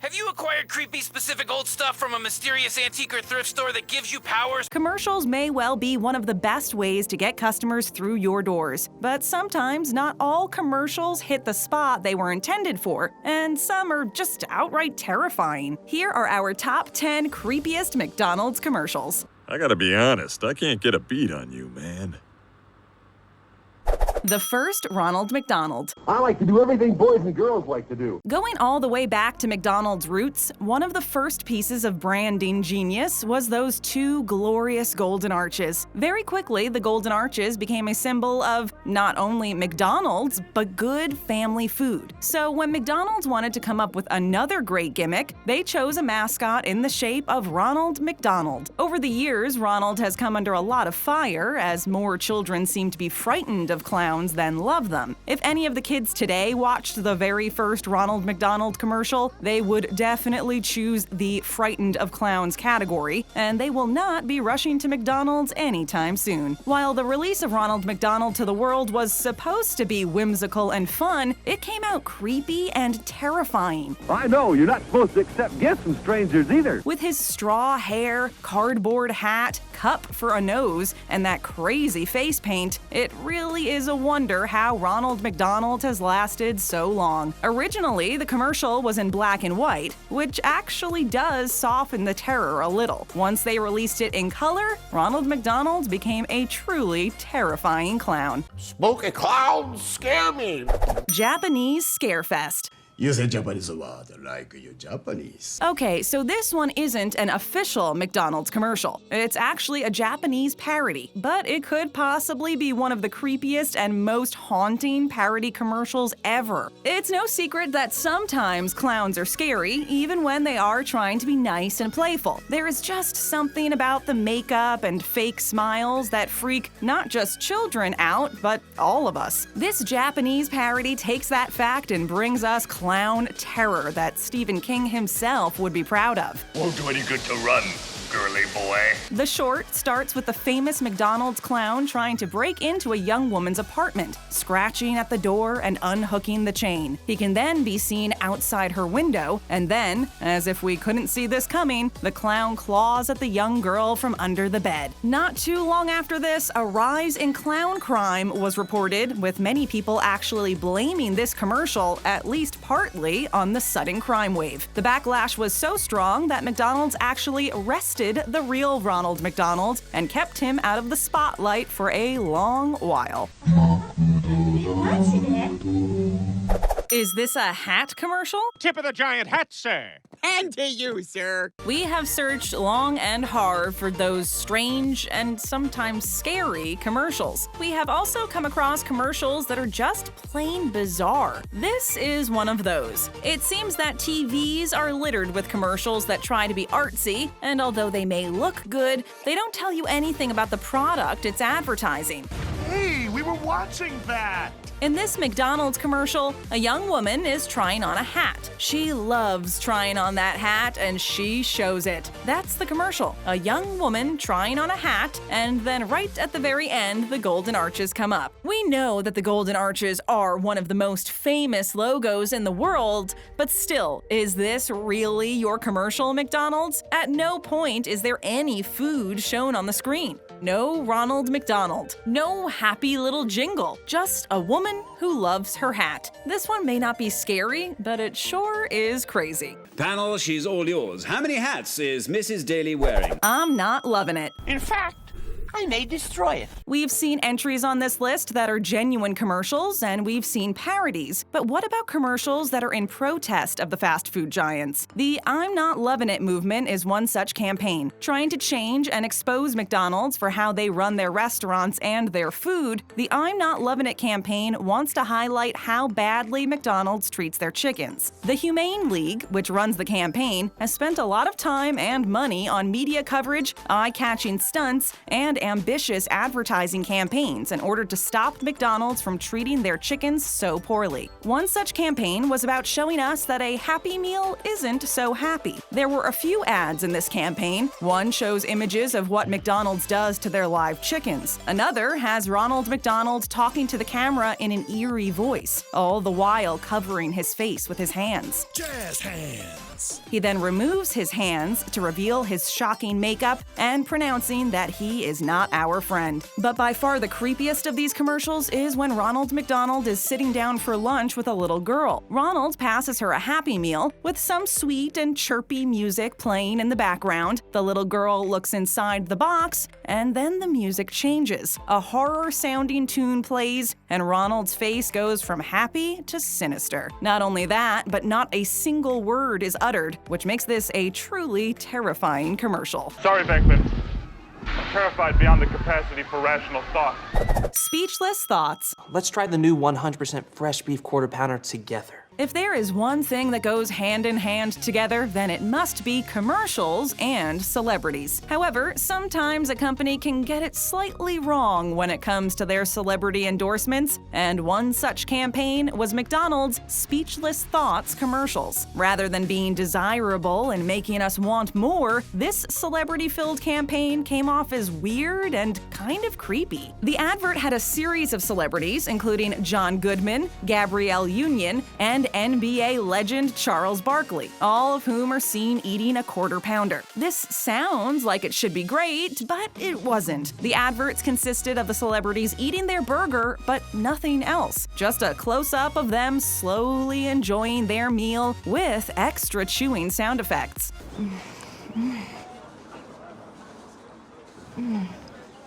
Have you acquired creepy specific old stuff from a mysterious antique or thrift store that gives you powers? Commercials may well be one of the best ways to get customers through your doors, but sometimes not all commercials hit the spot they were intended for, and some are just outright terrifying. Here are our top 10 creepiest McDonald's commercials. I gotta be honest, I can't get a beat on you, man. The first Ronald McDonald. I like to do everything boys and girls like to do. Going all the way back to McDonald's roots, one of the first pieces of branding genius was those two glorious golden arches. Very quickly, the golden arches became a symbol of not only McDonald's, but good family food. So when McDonald's wanted to come up with another great gimmick, they chose a mascot in the shape of Ronald McDonald. Over the years, Ronald has come under a lot of fire as more children seem to be frightened of clowns than love them. If any of the kids today watched the very first Ronald McDonald commercial, they would definitely choose the frightened of clowns category, and they will not be rushing to McDonald's anytime soon. While the release of Ronald McDonald to the world was supposed to be whimsical and fun, it came out creepy and terrifying. I know, you're not supposed to accept gifts from strangers either. With his straw hair, cardboard hat, cup for a nose, and that crazy face paint, it really is a wonder how Ronald McDonald has lasted so long. Originally, the commercial was in black and white, which actually does soften the terror a little. Once they released it in color, Ronald McDonald became a truly terrifying clown. Spooky clowns scare me. Japanese Scarefest. You say Japanese word like you Japanese. Okay, so this one isn't an official McDonald's commercial. It's actually a Japanese parody, but it could possibly be one of the creepiest and most haunting parody commercials ever. It's no secret that sometimes clowns are scary, even when they are trying to be nice and playful. There is just something about the makeup and fake smiles that freak not just children out, but all of us. This Japanese parody takes that fact and brings us clown terror that Stephen King himself would be proud of. Won't do any good to run, girly boy. The short starts with the famous McDonald's clown trying to break into a young woman's apartment, scratching at the door and unhooking the chain. He can then be seen outside her window, and then, as if we couldn't see this coming, the clown claws at the young girl from under the bed. Not too long after this, a rise in clown crime was reported, with many people actually blaming this commercial, at least partly, on the sudden crime wave. The backlash was so strong that McDonald's actually arrested the real Ronald McDonald and kept him out of the spotlight for a long while. Is this a hat commercial? Tip of the giant hat, sir. And to you, sir. We have searched long and hard for those strange and sometimes scary commercials. We have also come across commercials that are just plain bizarre. This is one of those. It seems that TVs are littered with commercials that try to be artsy, and although they may look good, they don't tell you anything about the product it's advertising. Hey, we were watching that. In this McDonald's commercial, a young woman is trying on a hat. She loves trying on that hat, and she shows it. That's the commercial. A young woman trying on a hat, and then right at the very end, the golden arches come up. We know that the golden arches are one of the most famous logos in the world, but still, is this really your commercial, McDonald's? At no point is there any food shown on the screen. No Ronald McDonald. No happy little jingle. Just a woman who loves her hat. This one may not be scary, but it sure is crazy. Panel, she's all yours. How many hats is Mrs. Daly wearing? I'm not loving it. In fact, I may destroy it. We've seen entries on this list that are genuine commercials, and we've seen parodies. But what about commercials that are in protest of the fast food giants? The I'm Not Lovin It movement is one such campaign. Trying to change and expose McDonald's for how they run their restaurants and their food, the I'm Not Lovin It campaign wants to highlight how badly McDonald's treats their chickens. The Humane League, which runs the campaign, has spent a lot of time and money on media coverage, eye-catching stunts, and ambitious advertising campaigns in order to stop McDonald's from treating their chickens so poorly. One such campaign was about showing us that a Happy Meal isn't so happy. There were a few ads in this campaign. One shows images of what McDonald's does to their live chickens. Another has Ronald McDonald talking to the camera in an eerie voice, all the while covering his face with his hands. Jazz hands. He then removes his hands to reveal his shocking makeup and pronouncing that he is not our friend. But by far the creepiest of these commercials is when Ronald McDonald is sitting down for lunch with a little girl. Ronald passes her a Happy Meal with some sweet and chirpy music playing in the background. The little girl looks inside the box, and then the music changes. A horror-sounding tune plays, and Ronald's face goes from happy to sinister. Not only that, but not a single word is uttered, which makes this a truly terrifying commercial. Sorry, Beckman. I'm terrified beyond the capacity for rational thought. Speechless thoughts. Let's try the new 100% fresh beef quarter pounder together. If there is one thing that goes hand in hand together, then it must be commercials and celebrities. However, sometimes a company can get it slightly wrong when it comes to their celebrity endorsements, and one such campaign was McDonald's Speechless Thoughts commercials. Rather than being desirable and making us want more, this celebrity-filled campaign came off as weird and kind of creepy. The advert had a series of celebrities, including John Goodman, Gabrielle Union, and NBA legend Charles Barkley, all of whom are seen eating a quarter pounder. This sounds like it should be great, but it wasn't. The adverts consisted of the celebrities eating their burger, but nothing else. Just a close-up of them slowly enjoying their meal with extra chewing sound effects.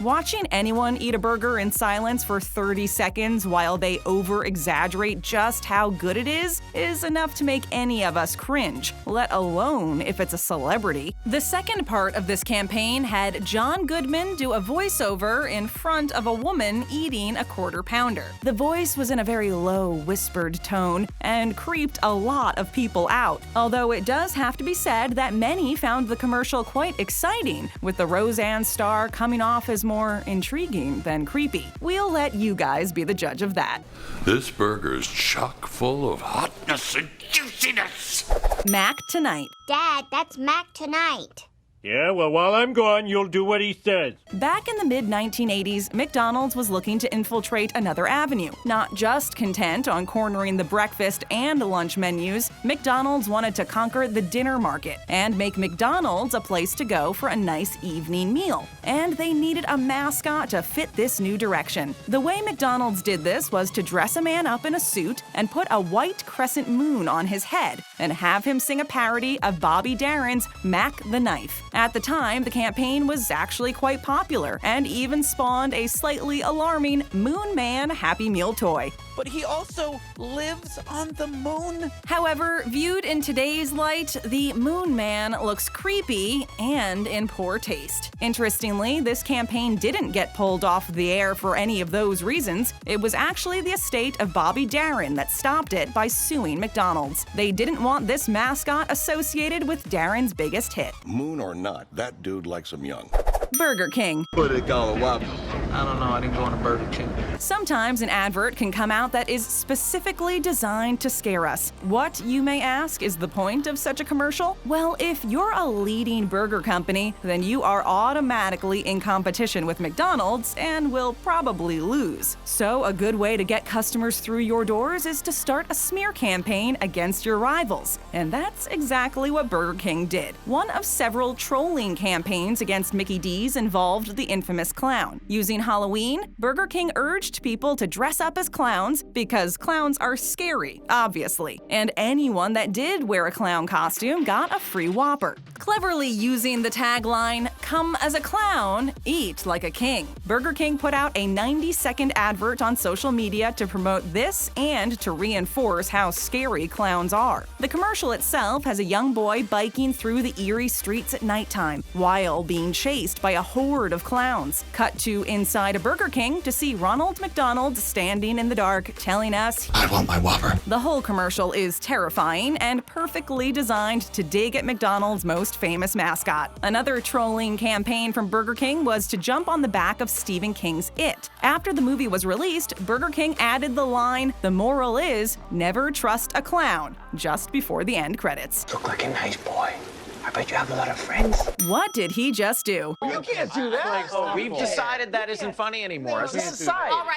Watching anyone eat a burger in silence for 30 seconds while they over-exaggerate just how good it is enough to make any of us cringe, let alone if it's a celebrity. The second part of this campaign had John Goodman do a voiceover in front of a woman eating a quarter pounder. The voice was in a very low, whispered tone and creeped a lot of people out, although it does have to be said that many found the commercial quite exciting, with the Roseanne star coming off as more intriguing than creepy. We'll let you guys be the judge of that. This burger's chock full of hotness and juiciness. Mac Tonight. Dad, that's Mac Tonight. Yeah, well, while I'm gone, you'll do what he says. Back in the mid-1980s, McDonald's was looking to infiltrate another avenue. Not just content on cornering the breakfast and lunch menus, McDonald's wanted to conquer the dinner market and make McDonald's a place to go for a nice evening meal. And they needed a mascot to fit this new direction. The way McDonald's did this was to dress a man up in a suit and put a white crescent moon on his head and have him sing a parody of Bobby Darin's Mac the Knife. At the time, the campaign was actually quite popular and even spawned a slightly alarming Moon Man Happy Meal toy. But he also lives on the moon? However, viewed in today's light, the Moon Man looks creepy and in poor taste. Interestingly, this campaign didn't get pulled off the air for any of those reasons. It was actually the estate of Bobby Darin that stopped it by suing McDonald's. They didn't want this mascot associated with Darin's biggest hit. Moon or not, that dude likes him young. Burger King. Put it on a Whopper. I don't know, I didn't go on a Burger King. Sometimes an advert can come out that is specifically designed to scare us. What, you may ask, is the point of such a commercial? Well, if you're a leading burger company, then you are automatically in competition with McDonald's and will probably lose. So a good way to get customers through your doors is to start a smear campaign against your rivals. And that's exactly what Burger King did. One of several trolling campaigns against Mickey D's involved the infamous clown. Using Halloween, Burger King urged people to dress up as clowns because clowns are scary, obviously. And anyone that did wear a clown costume got a free Whopper. Cleverly using the tagline, "Come as a clown, eat like a king," Burger King put out a 90-second advert on social media to promote this and to reinforce how scary clowns are. The commercial itself has a young boy biking through the eerie streets at nighttime while being chased by a horde of clowns. Cut to inside a Burger King to see Ronald McDonald standing in the dark telling us, "I want my Whopper." The whole commercial is terrifying and perfectly designed to dig at McDonald's most most famous mascot. Another trolling campaign from Burger King was to jump on the back of Stephen King's It. After the movie was released, Burger King added the line, "The moral is, never trust a clown," just before the end credits. Look like a nice boy. I bet you have a lot of friends. What did he just do? You can't do that. We've decided that isn't funny anymore.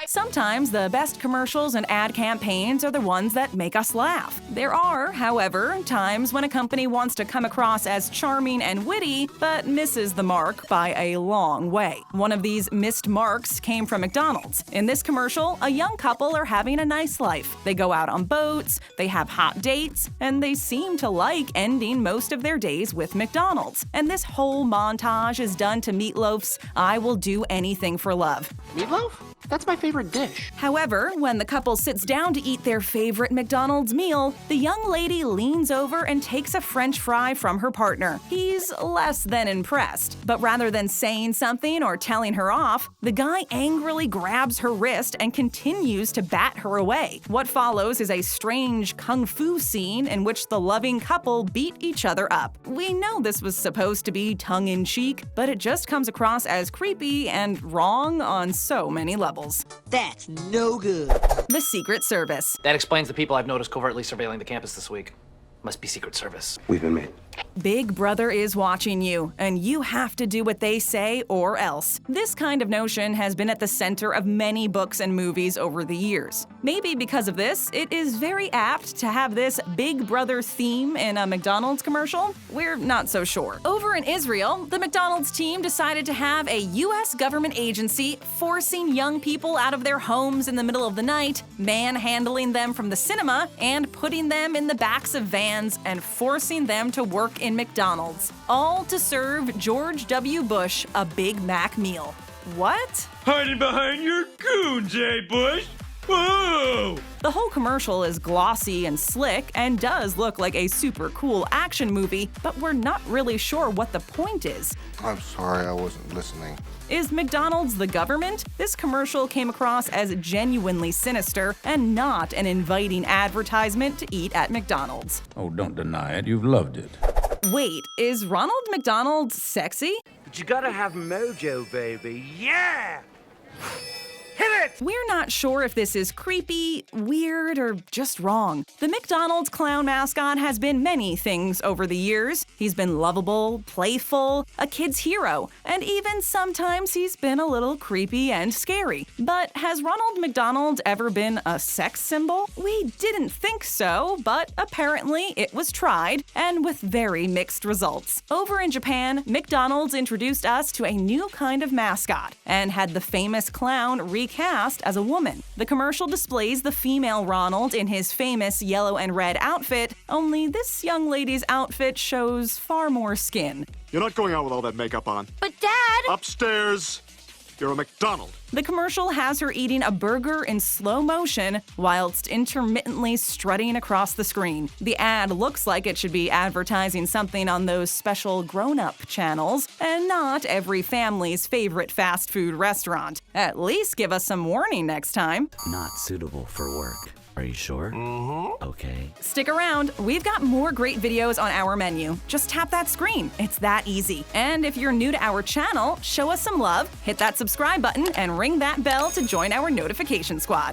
Sometimes the best commercials and ad campaigns are the ones that make us laugh. There are, however, times when a company wants to come across as charming and witty, but misses the mark by a long way. One of these missed marks came from McDonald's. In this commercial, a young couple are having a nice life. They go out on boats, they have hot dates, and they seem to like ending most of their days with McDonald's. And this whole montage is done to Meatloaf's "I Will Do Anything for Love." Meatloaf? That's my favorite dish. However, when the couple sits down to eat their favorite McDonald's meal, the young lady leans over and takes a French fry from her partner. He's less than impressed, but rather than saying something or telling her off, the guy angrily grabs her wrist and continues to bat her away. What follows is a strange kung fu scene in which the loving couple beat each other up. We know this was supposed to be tongue-in-cheek, but it just comes across as creepy and wrong on so many levels. That's no good. The Secret Service. That explains the people I've noticed covertly surveilling the campus this week. Must be Secret Service. We've been made. Big Brother is watching you, and you have to do what they say or else. This kind of notion has been at the center of many books and movies over the years. Maybe because of this, it is very apt to have this Big Brother theme in a McDonald's commercial. We're not so sure. Over in Israel, the McDonald's team decided to have a U.S. government agency forcing young people out of their homes in the middle of the night, manhandling them from the cinema, and putting them in the backs of vans and forcing them to work in McDonald's, all to serve George W. Bush a Big Mac meal. What? Hiding behind your goons, eh, Bush? Whoa! The whole commercial is glossy and slick and does look like a super cool action movie, but we're not really sure what the point is. I'm sorry, I wasn't listening. Is McDonald's the government? This commercial came across as genuinely sinister and not an inviting advertisement to eat at McDonald's. Oh, don't deny it. You've loved it. Wait, is Ronald McDonald sexy? But you gotta have mojo, baby. Yeah! Hit it! We're not sure if this is creepy, weird, or just wrong. The McDonald's clown mascot has been many things over the years. He's been lovable, playful, a kid's hero, and even sometimes he's been a little creepy and scary. But has Ronald McDonald ever been a sex symbol? We didn't think so, but apparently it was tried, and with very mixed results. Over in Japan, McDonald's introduced us to a new kind of mascot, and had the famous clown recast as a woman. The commercial displays the female Ronald in his famous yellow and red outfit, only this young lady's outfit shows far more skin. You're not going out with all that makeup on. But Dad! Upstairs! You're a McDonald. The commercial has her eating a burger in slow motion whilst intermittently strutting across the screen. The ad looks like it should be advertising something on those special grown-up channels, and not every family's favorite fast food restaurant. At least give us some warning next time. Not suitable for work. Are you sure? Okay. Stick around, we've got more great videos on our menu. Just tap that screen, it's that easy. And if you're new to our channel, show us some love, hit that subscribe button, and ring that bell to join our notification squad.